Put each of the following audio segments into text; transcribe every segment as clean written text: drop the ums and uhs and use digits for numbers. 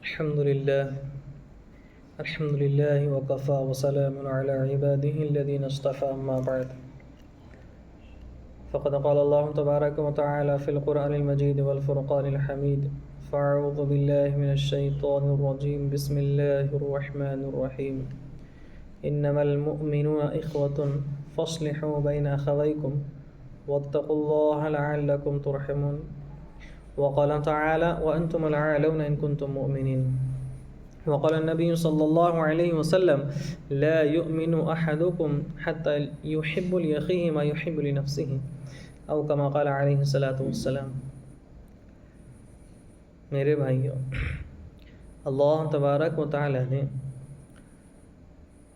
الحمد لله وكفى وسلام على عباده الذين اصطفى أما بعد فقد قال الله تبارك وتعالى في القرآن المجيد والفرقان الحميد فأعوذ بالله من الشيطان الرجيم بسم الله الرحمن الرحيم إنما المؤمنون إخوة فاصلحوا بين أخويكم واتقوا الله لعلكم ترحمون وقال تعالى وأنتم الأعلون إن كنتم مؤمنين وقال النبي صلى الله عليه وسلم لا يؤمن أحدكم حتى يحب لأخيه ما يحب لنفسه أو كما قال عليه الصلاة والسلام۔ میرے بھائیوں، اللہ تبارک و تعالی نے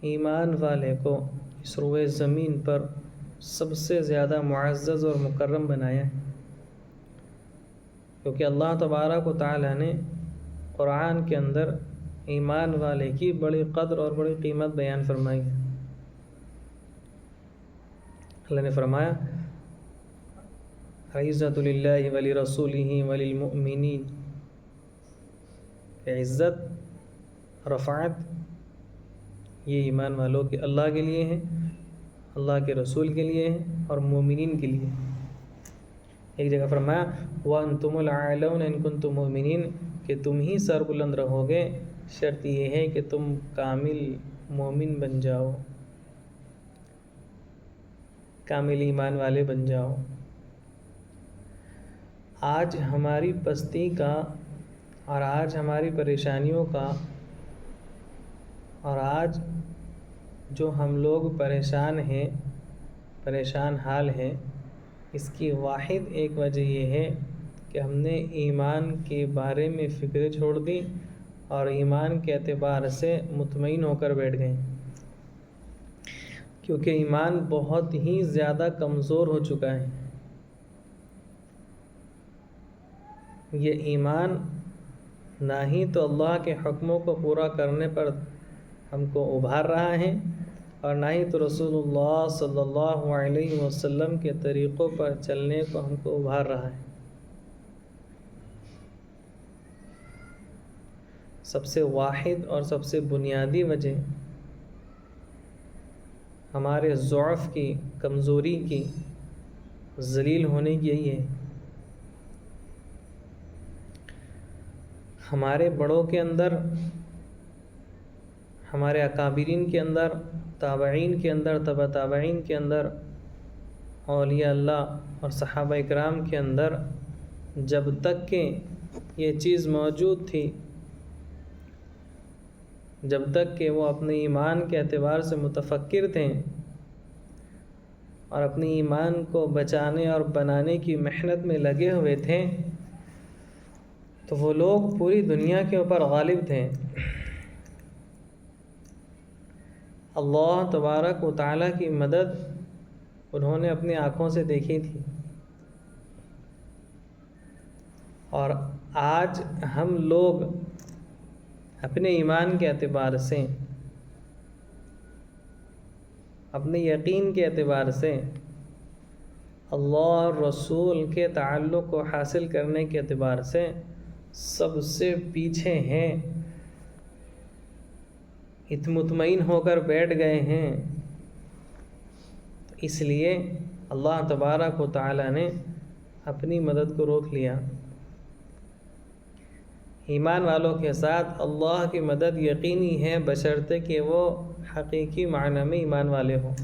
ایمان والے کو اس روئے زمین پر سب سے زیادہ معزز اور مکرم بنایا ہے، کیونکہ اللہ تبارک و تعالی نے قرآن کے اندر ایمان والے کی بڑی قدر اور بڑی قیمت بیان فرمائی ہے۔ اللہ نے فرمایا عزت للہ ولرسولہ وللمؤمنین، کہ عزت، رفعت یہ ایمان والوں کے اللہ کے لیے ہے، اللہ کے رسول کے لیے ہے اور مومنین کے لیے۔ ایک جگہ فرمایا وَأَنْتُمُ الْأَعْلَوْنَ إِن كُنتُم مُؤْمِنِينَ، کہ تم ہی سربلند رہو گے، شرط یہ ہے کہ تم کامل مومن بن جاؤ، کامل ایمان والے بن جاؤ۔ آج ہماری پستی کا اور آج ہماری پریشانیوں کا اور آج جو ہم لوگ پریشان ہیں، پریشان حال ہیں، اس کی واحد ایک وجہ یہ ہے کہ ہم نے ایمان کے بارے میں فکر چھوڑ دی اور ایمان کے اعتبار سے مطمئن ہو کر بیٹھ گئے، کیونکہ ایمان بہت ہی زیادہ کمزور ہو چکا ہے۔ یہ ایمان نہ ہی تو اللہ کے حکموں کو پورا کرنے پر ہم کو ابھار رہا ہے اور نہ ہی تو رسول اللہ صلی اللہ علیہ وسلم کے طریقوں پر چلنے کو ہم کو ابھار رہا ہے۔ سب سے واحد اور سب سے بنیادی وجہ ہمارے ضعف کی، کمزوری کی، ذلیل ہونے کی یہی ہے۔ ہمارے بڑوں کے اندر، ہمارے اکابرین کے اندر، تابعین کے اندر، تبع تابعین کے اندر، اولیاء اللہ اور صحابہ اکرام کے اندر جب تک کہ یہ چیز موجود تھی، جب تک کہ وہ اپنے ایمان کے اعتبار سے متفکر تھے اور اپنے ایمان کو بچانے اور بنانے کی محنت میں لگے ہوئے تھے، تو وہ لوگ پوری دنیا کے اوپر غالب تھے۔ اللہ تبارک و تعالیٰ کی مدد انہوں نے اپنی آنکھوں سے دیکھی تھی، اور آج ہم لوگ اپنے ایمان کے اعتبار سے، اپنے یقین کے اعتبار سے، اللہ اور رسول کے تعلق کو حاصل کرنے کے اعتبار سے سب سے پیچھے ہیں، مطمئن ہو کر بیٹھ گئے ہیں۔ اس لیے اللہ تبارک و تعالی نے اپنی مدد کو روک لیا۔ ایمان والوں کے ساتھ اللہ کی مدد یقینی ہے، بشرطے کہ وہ حقیقی معنی میں ایمان والے ہوں۔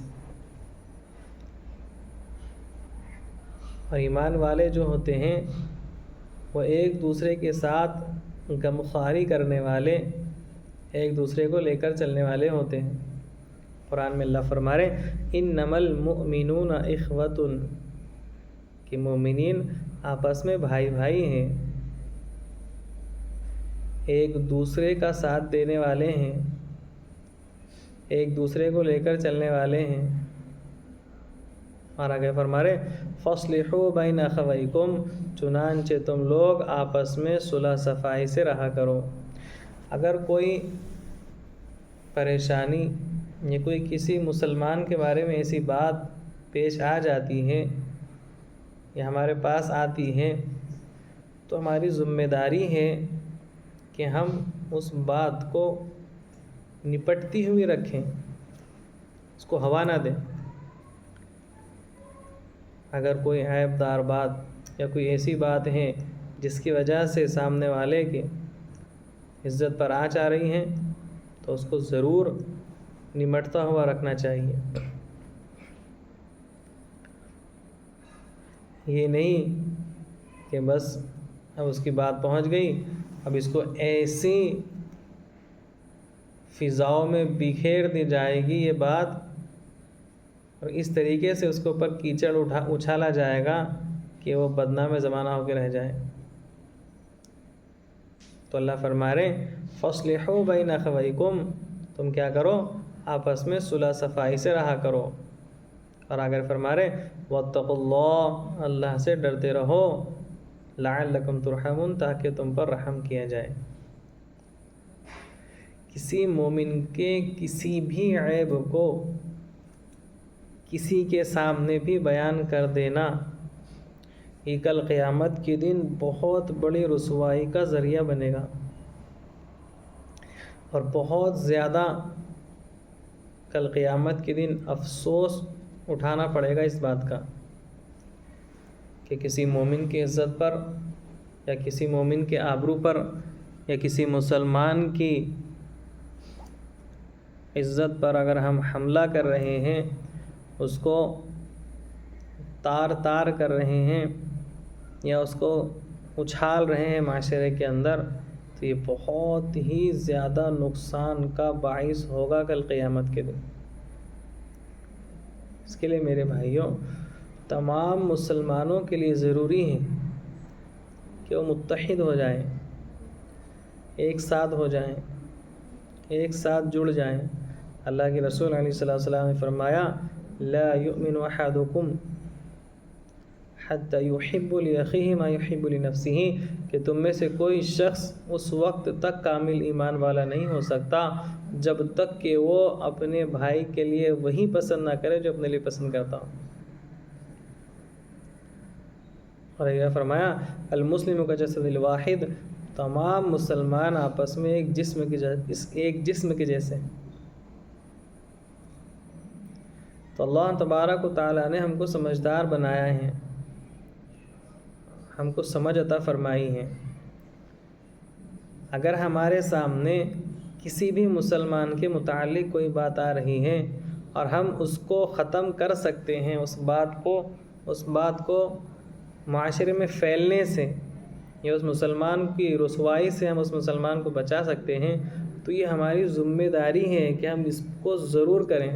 اور ایمان والے جو ہوتے ہیں وہ ایک دوسرے کے ساتھ غمخواری کرنے والے، ایک دوسرے کو لے کر چلنے والے ہوتے ہیں۔ قرآن میں اللہ فرما رہے انما المؤمنون اخوۃ، کہ مومنین آپس میں بھائی بھائی ہیں، ایک دوسرے کا ساتھ دینے والے ہیں، ایک دوسرے کو لے کر چلنے والے ہیں۔ اور آگے فرما رہے فَاصْلِحُوا بَيْنَ أَخَوَيْكُمْ، چنانچہ تم لوگ آپس میں صلح صفائی سے رہا کرو۔ اگر کوئی پریشانی یا کوئی کسی مسلمان کے بارے میں ایسی بات پیش آ جاتی ہے یا ہمارے پاس آتی ہے، تو ہماری ذمہ داری ہے کہ ہم اس بات کو نپٹتی ہوئی رکھیں، اس کو ہوا نہ دیں۔ اگر کوئی عیب دار بات یا کوئی ایسی بات ہے جس کی وجہ سے سامنے والے کی عزت پر آنچ آ رہی ہیں، تو اس کو ضرور نمٹتا ہوا رکھنا چاہیے۔ یہ نہیں کہ بس اب اس کی بات پہنچ گئی، اب اس کو ایسی فضاؤں میں بکھیر دی جائے گی یہ بات، اور اس طریقے سے اس کے اوپر کیچڑ اچھالا جائے گا کہ وہ بدنام زمانہ ہو کے رہ جائے۔ تو اللہ فرما رہے فَاصْلِحُوا بَيْنَ أَخَوَيْكُمْ، تم کیا کرو؟ آپس میں صلح صفائی سے رہا کرو۔ اور اگر فرما رہے وَاتَّقُوا اللَّهَ، اللہ سے ڈرتے رہو، لَعَلَّكُمْ تُرْحَمُونَ، تاکہ تم پر رحم کیا جائے۔ کسی مومن کے کسی بھی عیب کو کسی کے سامنے بھی بیان کر دینا یہ کل قیامت کے دن بہت بڑی رسوائی کا ذریعہ بنے گا، اور بہت زیادہ کل قیامت کے دن افسوس اٹھانا پڑے گا اس بات کا کہ کسی مومن کی عزت پر یا کسی مومن کے آبرو پر یا کسی مسلمان کی عزت پر اگر ہم حملہ کر رہے ہیں، اس کو تار تار کر رہے ہیں یا اس کو اچھال رہے ہیں معاشرے کے اندر، تو یہ بہت ہی زیادہ نقصان کا باعث ہوگا کل قیامت کے دن۔ اس کے لیے میرے بھائیوں، تمام مسلمانوں کے لیے ضروری ہے کہ وہ متحد ہو جائیں، ایک ساتھ ہو جائیں، ایک ساتھ جڑ جائیں۔ اللہ کے رسول علیہ السلام نے فرمایا لا یؤمن احدکم حتی یحب لأخیہ ما یحب لنفسہ، کہ تم میں سے کوئی شخص اس وقت تک کامل ایمان والا نہیں ہو سکتا جب تک کہ وہ اپنے بھائی کے لیے وہی پسند نہ کرے جو اپنے لیے پسند کرتا ہوں۔ اور یہ فرمایا المسلم کجسد الواحد، تمام مسلمان آپس میں ایک جسم کے جیسے۔ تو اللہ تبارک و تعالیٰ نے ہم کو سمجھدار بنایا ہے، ہم کو سمجھ عطا فرمائی ہے۔ اگر ہمارے سامنے کسی بھی مسلمان کے متعلق کوئی بات آ رہی ہے اور ہم اس کو ختم کر سکتے ہیں، اس بات کو معاشرے میں پھیلنے سے یا اس مسلمان کی رسوائی سے ہم اس مسلمان کو بچا سکتے ہیں، تو یہ ہماری ذمہ داری ہے کہ ہم اس کو ضرور کریں۔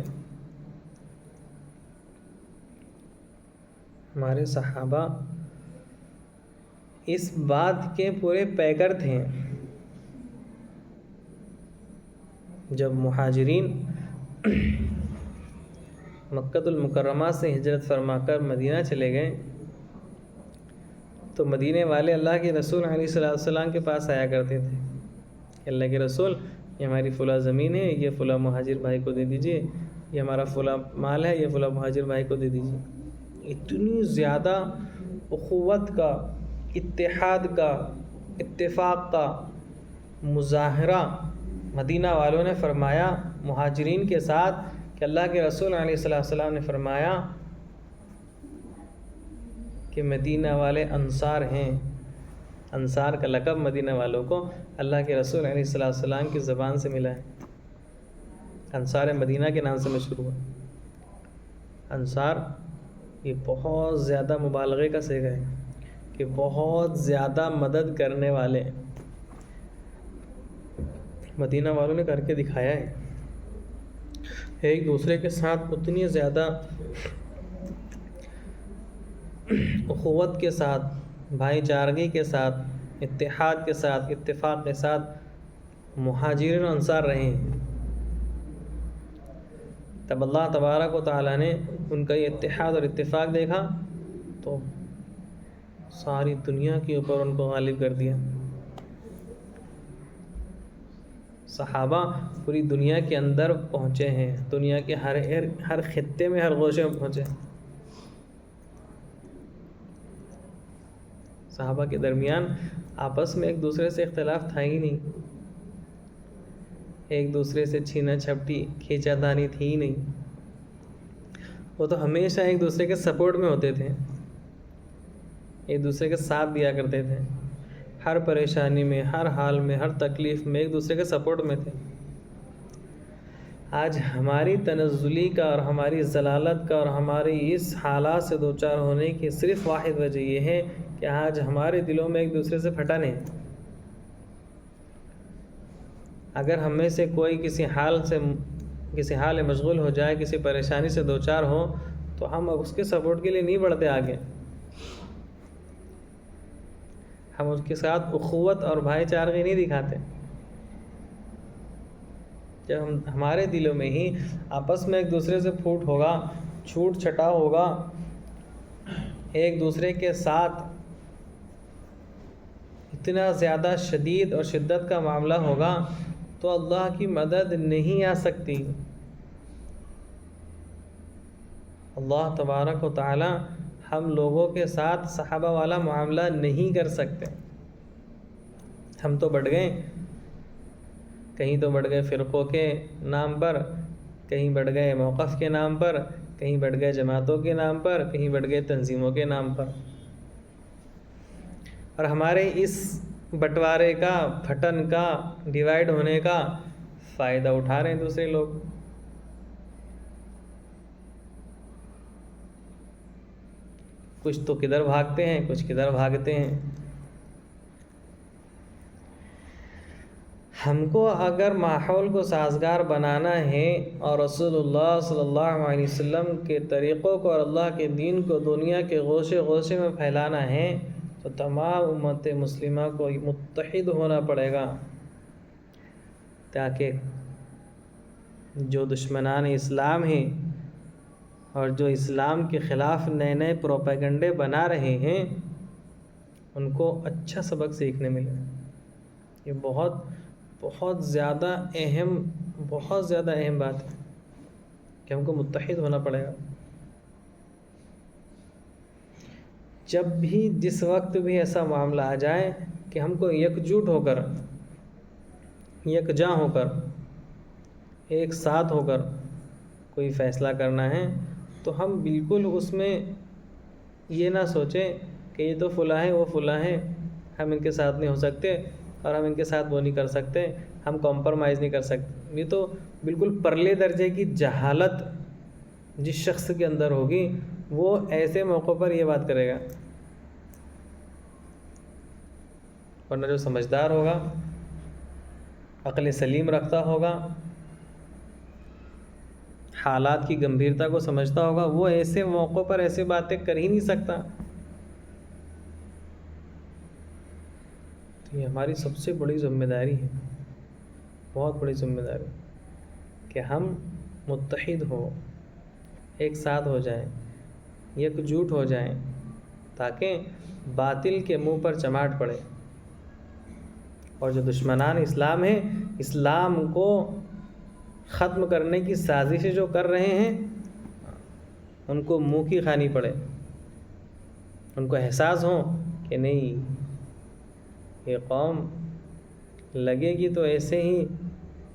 ہمارے صحابہ اس بات کے پورے پیکر تھے۔ جب مہاجرین مکہ المکرمہ سے ہجرت فرما کر مدینہ چلے گئے، تو مدینے والے اللہ کے رسول علیہ السلام کے پاس آیا کرتے تھے کہ اللہ کے رسول، یہ ہماری فلاں زمین ہے، یہ فلاں مہاجر بھائی کو دے دیجئے، یہ ہمارا فلاں مال ہے، یہ فلاں مہاجر بھائی کو دے دیجئے۔ اتنی زیادہ اخوت کا، اتحاد کا، اتفاق کا مظاہرہ مدینہ والوں نے فرمایا مہاجرین کے ساتھ کہ اللہ کے رسول علیہ السلام نے فرمایا کہ مدینہ والے انصار ہیں۔ انصار کا لقب مدینہ والوں کو اللہ کے رسول علیہ السلام کی زبان سے ملا ہے، انصار مدینہ کے نام سے مشہور ہوا۔ انصار یہ بہت زیادہ مبالغے کا صیغہ ہے کہ بہت زیادہ مدد کرنے والے۔ مدینہ والوں نے کر کے دکھایا ہے، ایک دوسرے کے ساتھ اتنی زیادہ اخوت کے ساتھ، بھائی چارگی کے ساتھ، اتحاد کے ساتھ، اتفاق کے ساتھ مہاجرین و انصار رہے ہیں۔ تب اللہ تبارک و تعالیٰ نے ان کا یہ اتحاد اور اتفاق دیکھا تو ساری دنیا کے اوپر ان کو غالب کر دیا۔ صحابہ پوری دنیا کے اندر پہنچے ہیں، دنیا کے ہر خطے میں، ہر گوشے میں پہنچے۔ صحابہ کے درمیان آپس میں ایک دوسرے سے اختلاف تھا ہی نہیں، ایک دوسرے سے چھینا چھپٹی کھینچا تانی تھی ہی نہیں، وہ تو ہمیشہ ایک دوسرے کے سپورٹ میں ہوتے تھے، ایک دوسرے کے ساتھ دیا کرتے تھے، ہر پریشانی میں، ہر حال میں، ہر تکلیف میں ایک دوسرے کے سپورٹ میں تھے۔ آج ہماری تنزلی کا اور ہماری ضلالت کا اور ہماری اس حالات سے دوچار ہونے کی صرف واحد وجہ یہ ہے کہ آج ہمارے دلوں میں ایک دوسرے سے پھٹن ہے۔ اگر ہم میں سے کوئی کسی حال میں مشغول ہو جائے، کسی پریشانی سے دوچار ہو، تو ہم اس کے سپورٹ کے لیے نہیں بڑھتے آگے، ہم اس کے ساتھ اخوت اور بھائی چارگی نہیں دکھاتے۔ جب ہمارے دلوں میں ہی آپس میں ایک دوسرے سے پھوٹ ہوگا، چھوٹ چھٹا ہوگا، ایک دوسرے کے ساتھ اتنا زیادہ شدید اور شدت کا معاملہ ہوگا تو اللہ کی مدد نہیں آ سکتی۔ اللہ تبارک و تعالی ہم لوگوں کے ساتھ صحابہ والا معاملہ نہیں کر سکتے۔ ہم تو بڑھ گئے، کہیں تو بڑھ گئے فرقوں کے نام پر، کہیں بڑھ گئے موقف کے نام پر، کہیں بڑھ گئے جماعتوں کے نام پر، کہیں بڑھ گئے تنظیموں کے نام پر، اور ہمارے اس بٹوارے کا، پھٹن کا، ڈیوائیڈ ہونے کا فائدہ اٹھا رہے ہیں دوسرے لوگ۔ کچھ تو کدھر بھاگتے ہیں، کچھ کدھر بھاگتے ہیں۔ ہم کو اگر ماحول کو سازگار بنانا ہے اور رسول اللہ صلی اللہ علیہ وسلم کے طریقوں کو اور اللہ کے دین کو دنیا کے گوشے گوشے میں پھیلانا ہے تو تمام امت مسلمہ کو متحد ہونا پڑے گا، تاکہ جو دشمنان اسلام ہیں اور جو اسلام کے خلاف نئے نئے پروپیگنڈے بنا رہے ہیں ان کو اچھا سبق سیکھنے ملے۔ یہ بہت زیادہ اہم بات ہے کہ ہم کو متحد ہونا پڑے گا۔ جب بھی جس وقت بھی ایسا معاملہ آ جائے کہ ہم کو یکجٹ ہو کر، یکجاں ہو کر، ایک ساتھ ہو کر کوئی فیصلہ کرنا ہے تو ہم بالکل اس میں یہ نہ سوچیں کہ یہ تو فلاں ہے، وہ فلاں ہے، ہم ان کے ساتھ نہیں ہو سکتے اور ہم ان کے ساتھ وہ نہیں کر سکتے، ہم کمپرومائز نہیں کر سکتے۔ یہ تو بالکل پرلے درجے کی جہالت جس شخص کے اندر ہوگی وہ ایسے موقع پر یہ بات کرے گا، ورنہ جو سمجھدار ہوگا، عقل سلیم رکھتا ہوگا، حالات کی گمبھیرتا کو سمجھتا ہوگا، وہ ایسے موقع پر ایسے باتیں کر ہی نہیں سکتا۔ تو یہ ہماری سب سے بڑی ذمہ داری ہے، بہت بڑی ذمہ داری کہ ہم متحد ہوں، ایک ساتھ ہو جائیں، یکجوٹ ہو جائیں، تاکہ باطل کے منہ پر چماٹ پڑے، اور جو دشمنان اسلام ہیں، اسلام کو ختم کرنے کی سازشیں جو کر رہے ہیں ان کو منہ کی کھانی پڑے، ان کو احساس ہو کہ نہیں، یہ قوم لگے گی تو ایسے ہی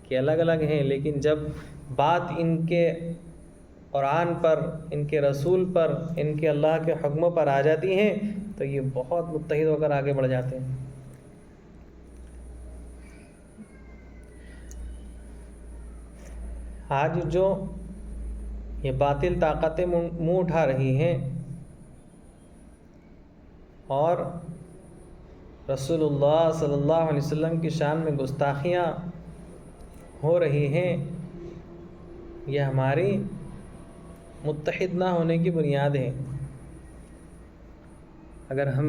کہ الگ الگ ہیں، لیکن جب بات ان کے قرآن پر، ان کے رسول پر، ان کے اللہ کے حکموں پر آ جاتی ہیں تو یہ بہت متحد ہو کر آگے بڑھ جاتے ہیں۔ آج جو یہ باطل طاقتیں منہ اٹھا رہی ہیں اور رسول اللہ صلی اللہ علیہ وسلم کی شان میں گستاخیاں ہو رہی ہیں، یہ ہماری متحد نہ ہونے کی بنیاد ہے۔ اگر ہم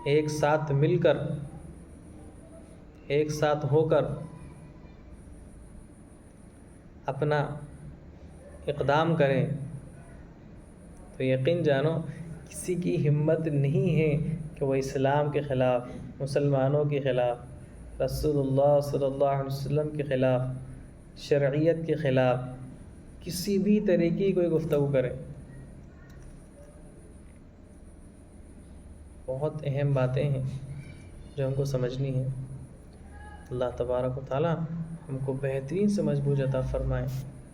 ایک ساتھ مل کر، ایک ساتھ ہو کر اپنا اقدام کریں تو یقین جانو کسی کی ہمت نہیں ہے کہ وہ اسلام کے خلاف، مسلمانوں کے خلاف، رسول اللہ صلی اللہ علیہ وسلم کے خلاف، شرعیت کے خلاف کسی بھی طریقے کی کوئی گفتگو کرے۔ بہت اہم باتیں ہیں جو ہم کو سمجھنی ہیں۔ اللہ تبارک و تعالیٰ ہم کو بہترین سمجھ بوجھ عطا فرمائے۔